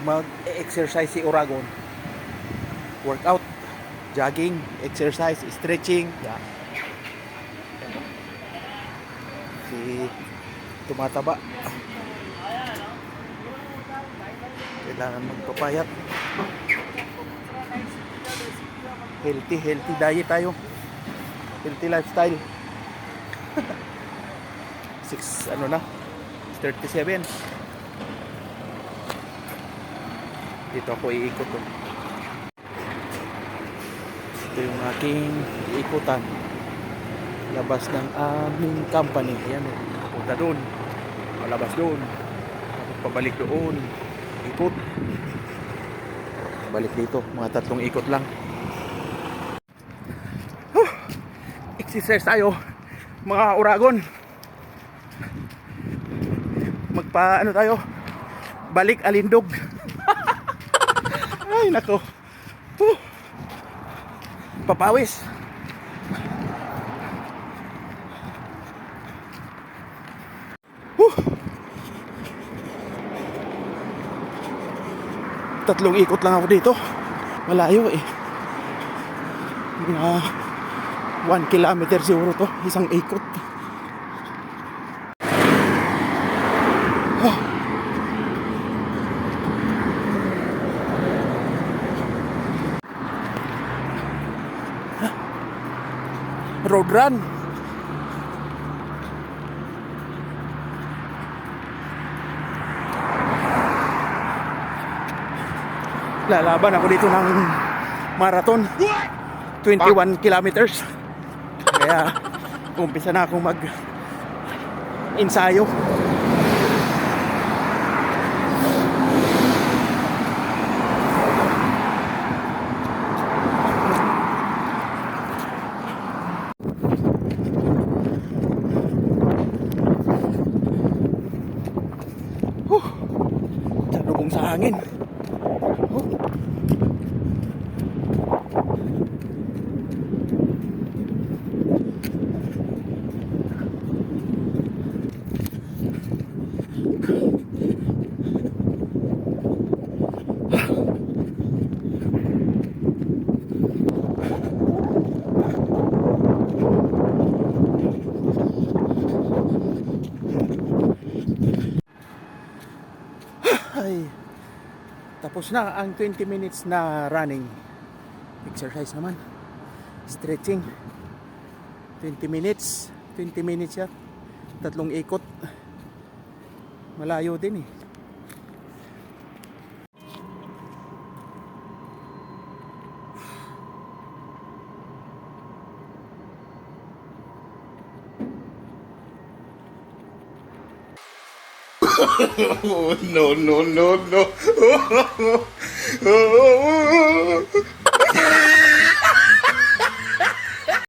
mag-exercise si Uragon. Workout, jogging, exercise, stretching. Yan. Si tumataba. Kailangan magpapayat. Healthy diet tayo. Healthy lifestyle. 37. Dito ako iikot to. Ito yung aking iikutan. Labas ng aming company. Ayan o. Punta doon. Palabas doon. Pabalik doon. Ikot. Balik dito. Mga 3 ikot lang. Exercise tayo. Mga Uragon. Magpa tayo. Balik Alindog. Ay nako. Papawis. Tatlong ikot lang ako dito. Malayo eh. Mga 1 kilometer siguro to. Isang ikot. Road run. Lalaban ako dito ng marathon. 21 kilometers. Kaya umpisa na akong mag-ensayo. Salubong sa hangin. Ay, tapos na ang 20 minutes na running. Exercise naman. Stretching. 20 minutes yan. 3 ikot. Malayo din eh. Oh, no, no, no, no.